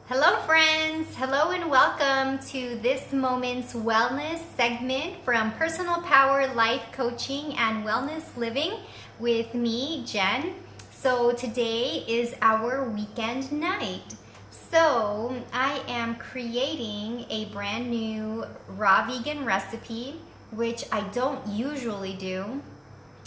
Hello friends, hello and welcome to this moment's wellness segment from Personal Power Life Coaching and Wellness Living with me, Jen. So today is our weekend night. So I am creating a brand new raw vegan recipe, which I don't usually do,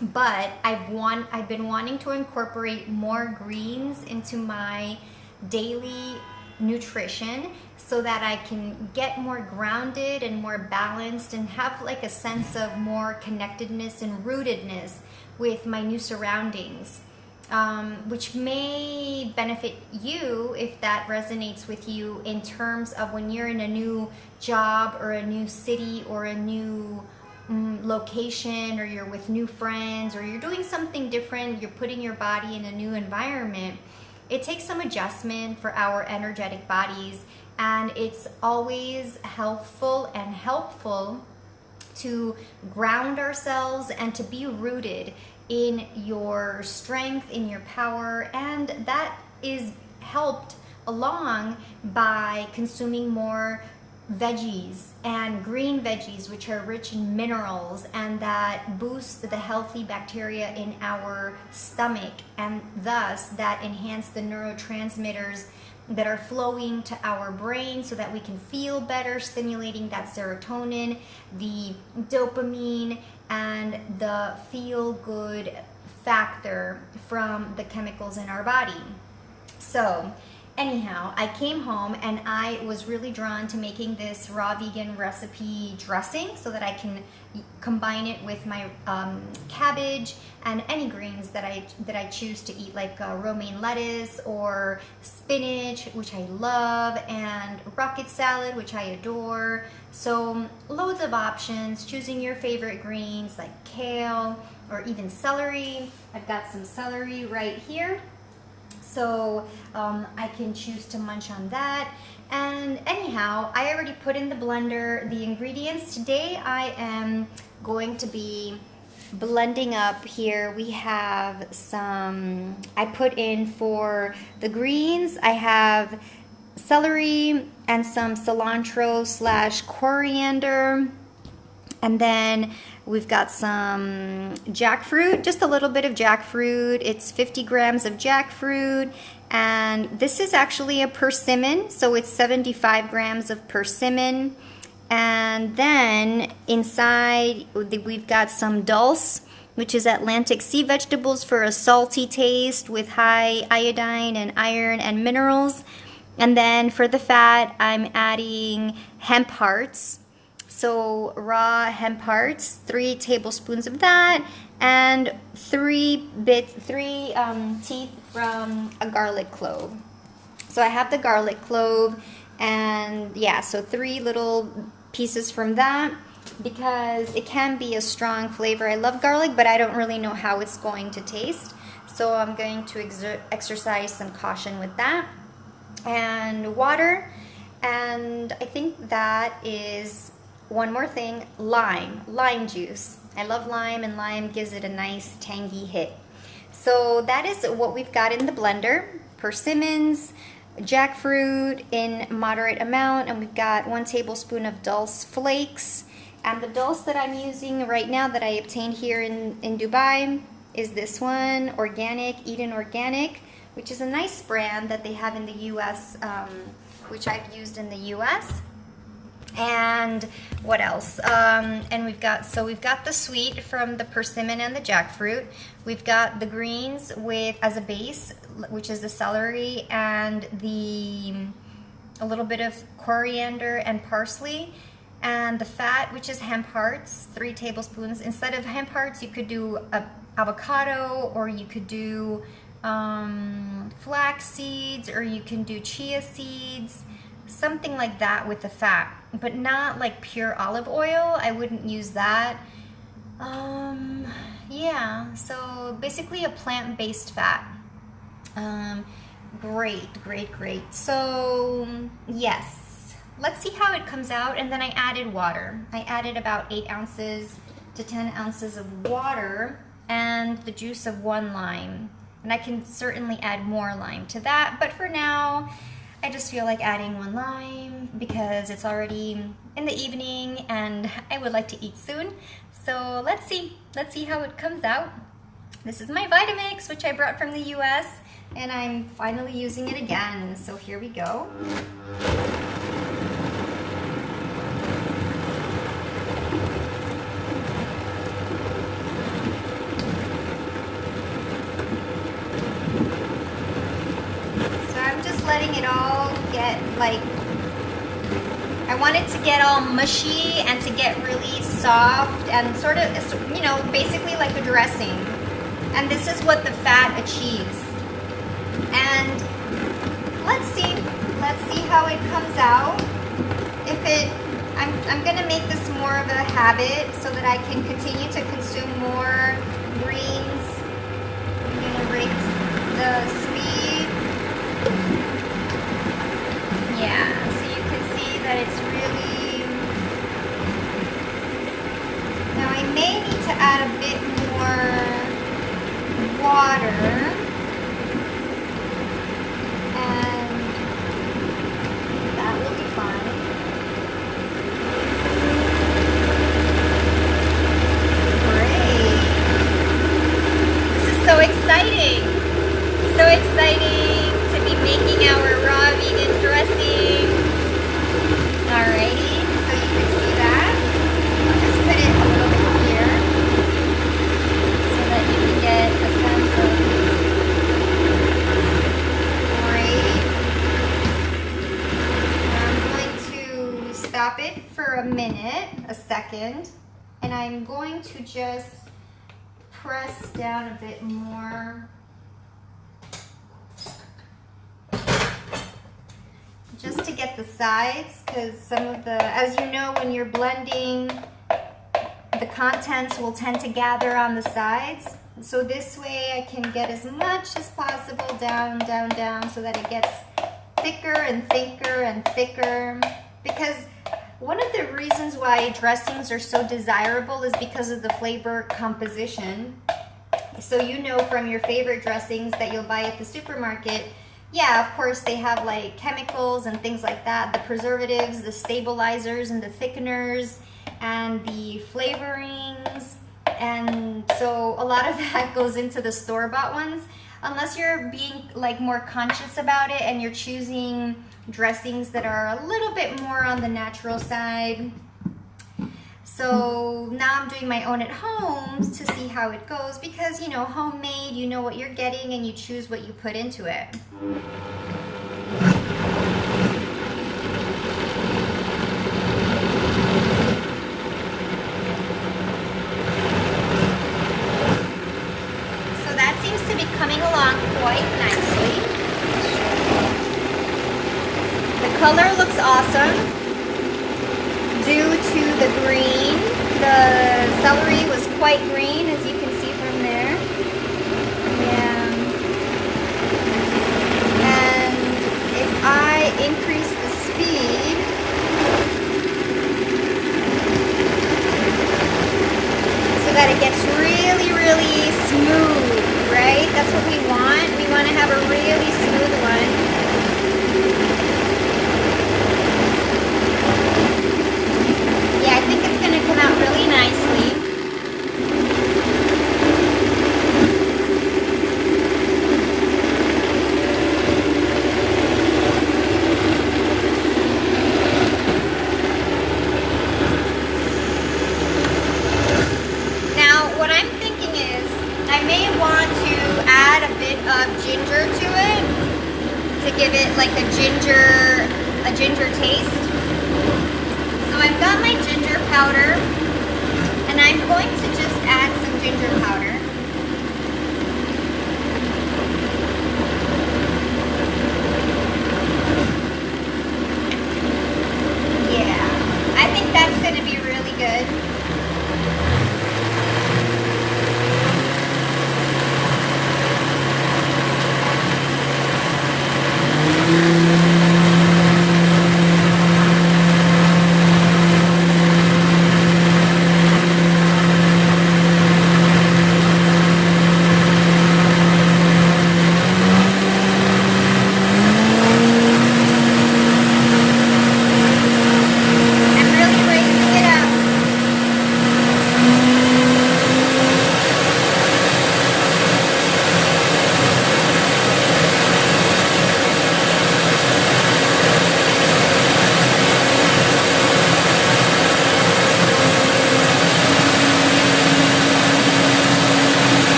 but I've been wanting to incorporate more greens into my daily nutrition so that I can get more grounded and more balanced and have like a sense of more connectedness and rootedness with my new surroundings, which may benefit you if that resonates with you in terms of when you're in a new job or a new city or a new location, or you're with new friends, or you're doing something different, you're putting your body in a new environment. It takes some adjustment for our energetic bodies, and it's always healthful and helpful to ground ourselves and to be rooted in your strength, in your power, and that is helped along by consuming more veggies and green veggies, which are rich in minerals and that boost the healthy bacteria in our stomach, and thus that enhance the neurotransmitters that are flowing to our brain so that we can feel better, stimulating that serotonin, the dopamine, and the feel-good factor from the chemicals in our body. So anyhow, I came home and I was really drawn to making this raw vegan recipe dressing so that I can combine it with my cabbage and any greens that I choose to eat, like romaine lettuce or spinach, which I love, and rocket salad, which I adore. So loads of options, choosing your favorite greens like kale or even celery. I've got some celery right here, so I can choose to munch on that. And anyhow, I already put in the blender the ingredients. Today I am going to be blending up here. We have some, I put in for the greens, I have celery and some cilantro / coriander. And then we've got some jackfruit, just a little bit of jackfruit. It's 50 grams of jackfruit. And this is actually a persimmon, so it's 75 grams of persimmon. And then inside we've got some dulse, which is Atlantic sea vegetables for a salty taste with high iodine and iron and minerals. And then for the fat, I'm adding hemp hearts. So raw hemp hearts, 3 tablespoons of that, and 3 teeth from a garlic clove. So I have the garlic clove, and yeah, so 3 little pieces from that, because it can be a strong flavor. I love garlic, but I don't really know how it's going to taste. So I'm going to exercise some caution with that. And water, and I think that is one more thing, lime juice. I love lime, and lime gives it a nice tangy hit. So that is what we've got in the blender. Persimmons, jackfruit in moderate amount, and we've got 1 tablespoon of dulse flakes. And the dulse that I'm using right now that I obtained here in Dubai is this one, Organic, Eden Organic, which is a nice brand that they have in the US, which I've used in the US. And what else? And we've got the sweet from the persimmon and the jackfruit. We've got the greens with as a base, which is the celery and a little bit of coriander and parsley, and the fat, which is hemp hearts, 3 tablespoons. Instead of hemp hearts, you could do avocado, or you could do flax seeds, or you can do chia seeds, something like that with the fat, but not like pure olive oil. I wouldn't use that. Yeah, so basically a plant-based fat. Great. So yes, let's see how it comes out. And then I added water. I added about 8 ounces to 10 ounces of water and the juice of 1 lime. And I can certainly add more lime to that, but for now, I just feel like adding 1 lime because it's already in the evening and I would like to eat soon. So let's see how it comes out. This is my Vitamix, which I brought from the US, and I'm finally using it again. So here we go. Letting it all get like, I want it to get all mushy and to get really soft and sort of, you know, basically like a dressing. And this is what the fat achieves. And let's see how it comes out. If it, I'm gonna make this more of a habit so that I can continue to consume more greens. I'm gonna raise the speed. Yeah, so you can see that it's really, now I may need to add a bit more water, and that will be fine. Great. This is so exciting. So exciting to be making our raw vegan dressing. Alrighty, so you can see that. I'll just put it a little bit here so that you can get a sense of great. I'm going to stop it for a minute, a second, and I'm going to just press down a bit more. Just to get the sides, because some of the, as you know, when you're blending, the contents will tend to gather on the sides. So this way I can get as much as possible down, down, down, so that it gets thicker and thicker and thicker. Because one of the reasons why dressings are so desirable is because of the flavor composition. So you know from your favorite dressings that you'll buy at the supermarket, yeah, of course, they have like chemicals and things like that, the preservatives, the stabilizers and the thickeners and the flavorings. And so a lot of that goes into the store-bought ones, unless you're being like more conscious about it and you're choosing dressings that are a little bit more on the natural side. So now I'm doing my own at home to see how it goes, because, you know, homemade, you know what you're getting and you choose what you put into it. So that seems to be coming along quite nicely. The color looks awesome. Due to the green, the celery was quite green, as you can see from there. Yeah. And if I increase the speed, so that it gets really, really smooth, right? That's what we want. We want to have a really smooth one. Yeah, I think it's going to come out really nicely. Now, what I'm thinking is I may want to add a bit of ginger to it to give it like a ginger taste. So I've got my ginger powder, and I'm going to just add some ginger powder. Yeah, I think that's going to be really good.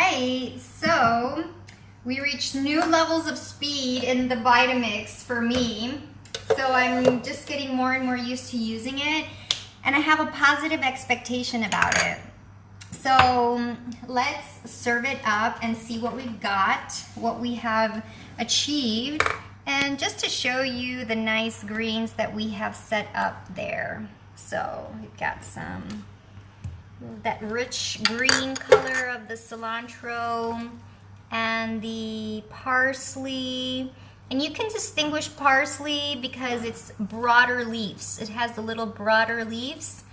right, so we reached new levels of speed in the Vitamix for me. So I'm just getting more and more used to using it, and I have a positive expectation about it. So let's serve it up and see what we've got, what we have achieved, and just to show you the nice greens that we have set up there. So we've got that rich green color of the cilantro and the parsley. And you can distinguish parsley because it's broader leaves. It has the little broader leaves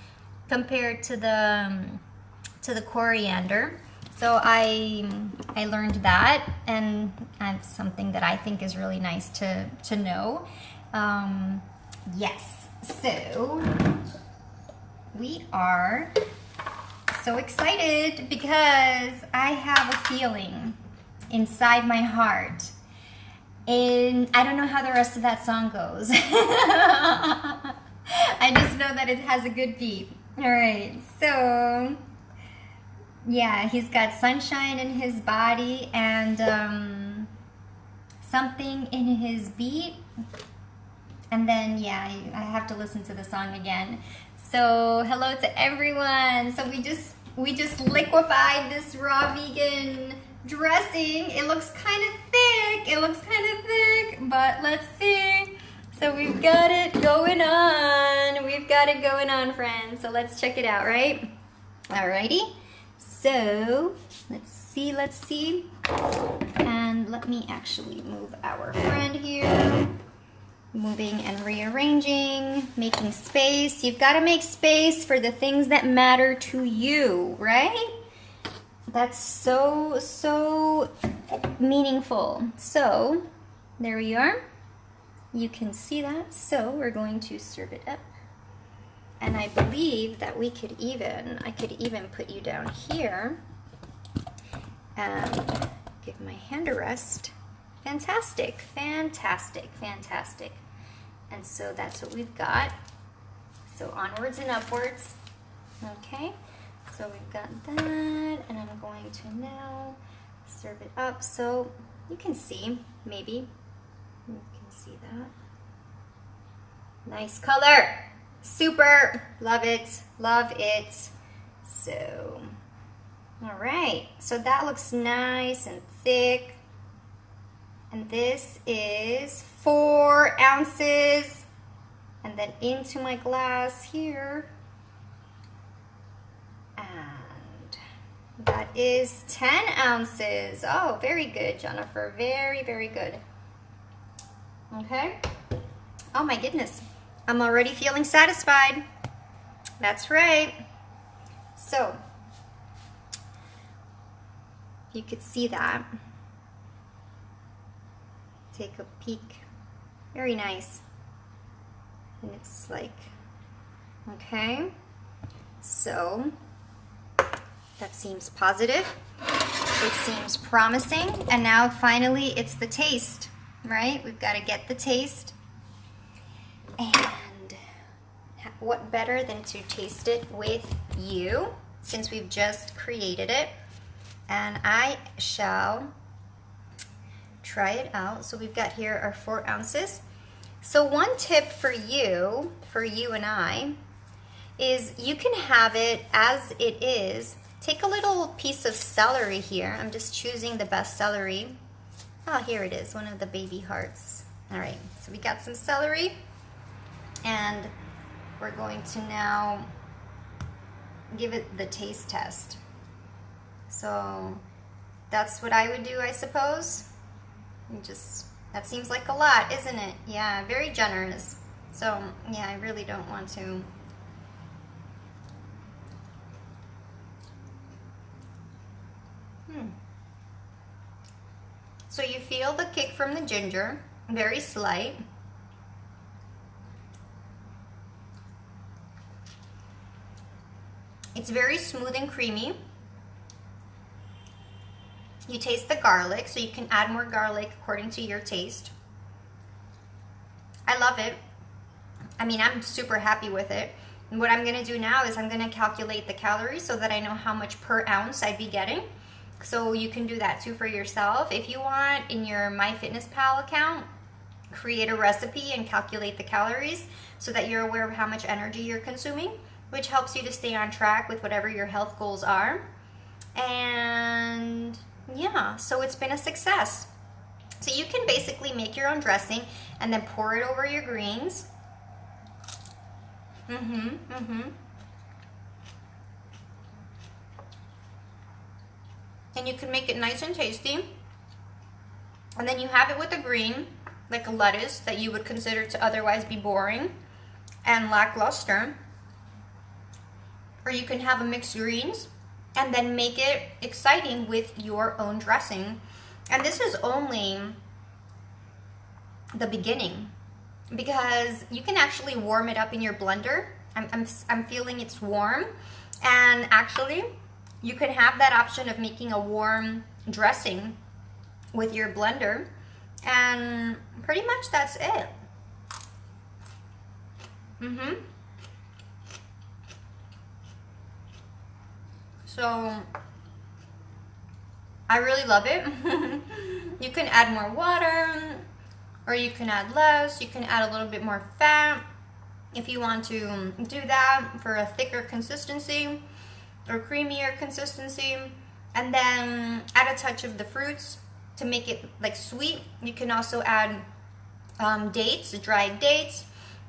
compared to the coriander. So I learned that, and that's something that I think is really nice to know. Yes, so we are so excited because I have a feeling inside my heart, and I don't know how the rest of that song goes. I just know that it has a good beat. All right, so yeah, he's got sunshine in his body and something in his beat. And then, yeah, I have to listen to the song again. So, hello to everyone. So we just liquefied this raw vegan dressing. It looks kind of thick. But let's see. So we've got it going on. Friends. So let's check it out, right? Alrighty. So let's see. And let me actually move our friend here. Moving and rearranging, making space. You've got to make space for the things that matter to you, right? That's so meaningful. So there we are. You can see that. So we're going to serve it up. And I believe that I could even put you down here and give my hand a rest. Fantastic. And so that's what we've got. So onwards and upwards. Okay, so we've got that, and I'm going to now serve it up. So you can see, maybe, you can see that. Nice color. Super, love it. So, all right, so that looks nice and thick. And this is 4 ounces. And then into my glass here. And that is 10 ounces. Oh, very good, Jennifer. Very good. Okay. Oh my goodness. I'm already feeling satisfied. That's right. So, you could see that. Take a peek. Very nice. And it's like, okay. So, that seems positive. It seems promising. And now finally it's the taste, right? We've got to get the taste. And what better than to taste it with you, since we've just created it. And I shall try it out. So we've got here our 4 ounces. So one tip for you and I, is you can have it as it is. Take a little piece of celery here. I'm just choosing the best celery. Oh, here it is, one of the baby hearts. All right, so we got some celery, and we're going to now give it the taste test. So that's what I would do, I suppose. That seems like a lot, isn't it? Yeah, very generous. So yeah, I really don't want to. So you feel the kick from the ginger, very slight. It's very smooth and creamy. You taste the garlic, so you can add more garlic according to your taste. I love it. I mean, I'm super happy with it. And what I'm gonna do now is I'm gonna calculate the calories so that I know how much per ounce I'd be getting. So you can do that too for yourself. If you want, in your MyFitnessPal account, create a recipe and calculate the calories so that you're aware of how much energy you're consuming, which helps you to stay on track with whatever your health goals are. And yeah, so it's been a success. So you can basically make your own dressing and then pour it over your greens. And you can make it nice and tasty. And then you have it with a green, like a lettuce that you would consider to otherwise be boring and lackluster. Or you can have a mixed greens and then make it exciting with your own dressing. And this is only the beginning, because you can actually warm it up in your blender. I'm feeling it's warm, and actually you can have that option of making a warm dressing with your blender, and pretty much that's it. So I really love it. You can add more water, or you can add less. You can add a little bit more fat if you want to do that for a thicker consistency or creamier consistency. And then add a touch of the fruits to make it like sweet. You can also add dates, dried dates,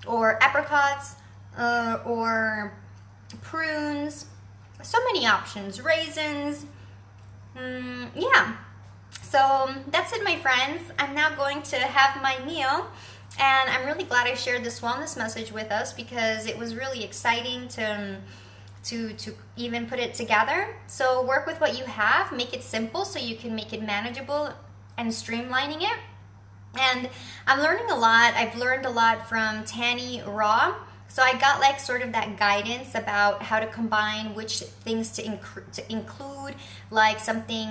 or apricots, or prunes. So many options, raisins. Yeah, so that's it, my friends. I'm now going to have my meal, and I'm really glad I shared this wellness message with us, because it was really exciting to even put it together. So work with what you have, make it simple so you can make it manageable, and streamlining it. And I'm learning a lot. I've learned a lot from Tanny Raw. So I got like sort of that guidance about how to combine which things to include, like something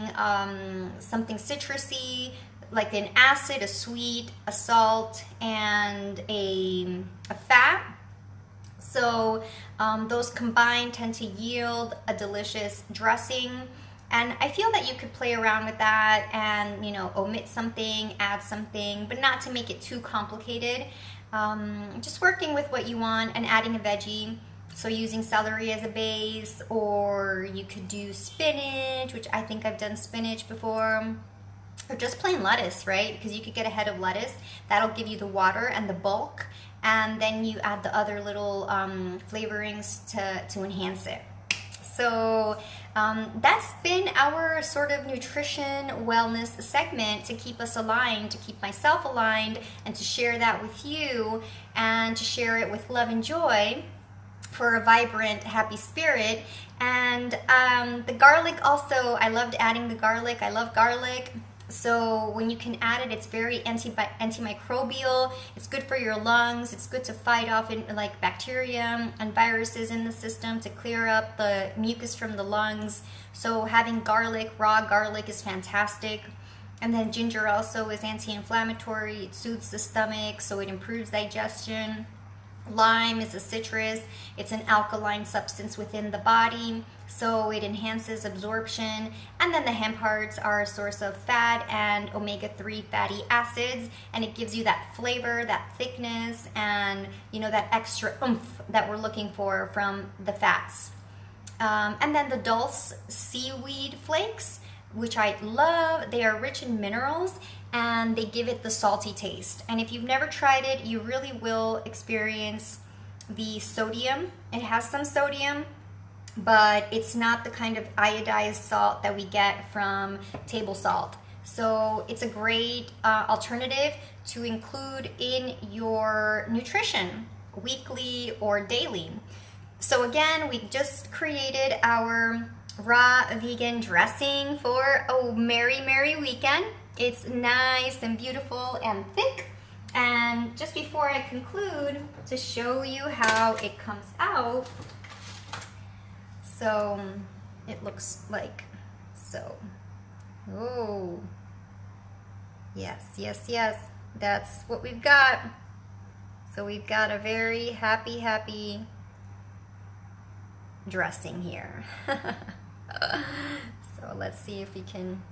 citrusy, like an acid, a sweet, a salt, and a fat. So those combined tend to yield a delicious dressing. And I feel that you could play around with that and, you know, omit something, add something, but not to make it too complicated. Just working with what you want and adding a veggie. So using celery as a base, or you could do spinach, which I think I've done spinach before, or just plain lettuce, right? Because you could get a head of lettuce. That'll give you the water and the bulk. And then you add the other little flavorings to enhance it. So that's been our sort of nutrition wellness segment to keep us aligned, to keep myself aligned, and to share that with you, and to share it with love and joy for a vibrant, happy spirit. And the garlic also, I loved adding the garlic. I love garlic. So when you can add it, it's very antimicrobial. It's good for your lungs. It's good to fight off like bacteria and viruses in the system, to clear up the mucus from the lungs. So having garlic, raw garlic, is fantastic. And then ginger also is anti-inflammatory. It soothes the stomach, so it improves digestion. Lime is a citrus. It's an alkaline substance within the body, so it enhances absorption. And then the hemp hearts are a source of fat and omega-3 fatty acids, and it gives you that flavor, that thickness, and you know, that extra oomph that we're looking for from the fats. And then the dulse seaweed flakes, which I love. They are rich in minerals, and they give it the salty taste. And if you've never tried it, you really will experience the sodium. It has some sodium, but it's not the kind of iodized salt that we get from table salt. So it's a great alternative to include in your nutrition, weekly or daily. So again, we just created our raw vegan dressing for a merry weekend. It's nice and beautiful and thick. And just before I conclude, to show you how it comes out, so it looks like so. Oh, yes, that's what we've got. So we've got a very happy dressing here. So So let's see if we can.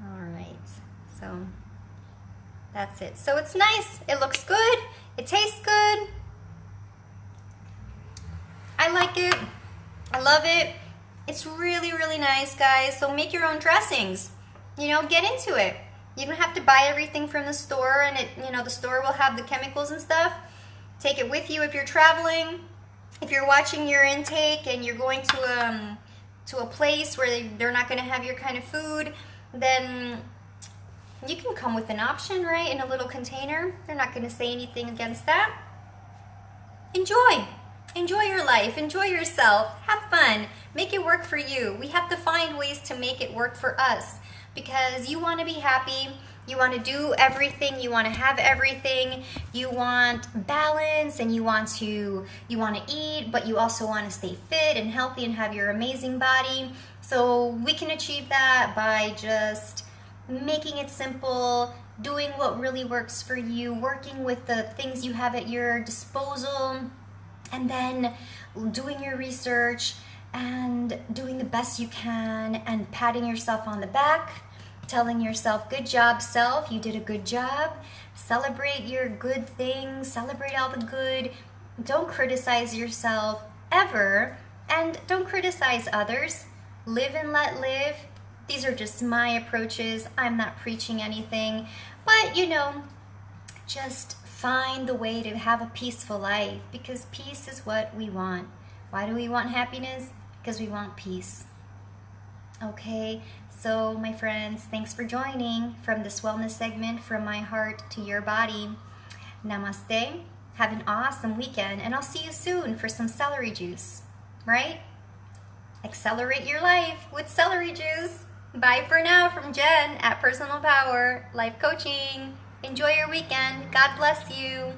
All right, so that's it. So it's nice, it looks good, it tastes good. I like it, I love it. It's really, really nice, guys. So make your own dressings, you know, get into it. You don't have to buy everything from the store, and it, you know, the store will have the chemicals and stuff. Take it with you if you're traveling. If you're watching your intake and you're going to a place where they're not going to have your kind of food, then you can come with an option, right, in a little container. They're not going to say anything against that. Enjoy your life, enjoy yourself, have fun, make it work for you. We have to find ways to make it work for us, because you want to be happy, you want to do everything, you want to have everything, you want balance, and you want to eat, but you also want to stay fit and healthy and have your amazing body. So we can achieve that by just making it simple, doing what really works for you, working with the things you have at your disposal, and then doing your research and doing the best you can and patting yourself on the back, telling yourself, good job, self, you did a good job. Celebrate your good things, celebrate all the good. Don't criticize yourself ever, and don't criticize others. Live and let live. These are just my approaches. I'm not preaching anything, but you know, just find the way to have a peaceful life, because peace is what we want. Why do we want happiness? Because we want peace. Okay, so my friends, thanks for joining from this wellness segment, from my heart to your body. Namaste. Have an awesome weekend, and I'll see you soon for some celery juice, right? Accelerate your life with celery juice. Bye for now from Jen at Personal Power Life Coaching. Enjoy your weekend. God bless you.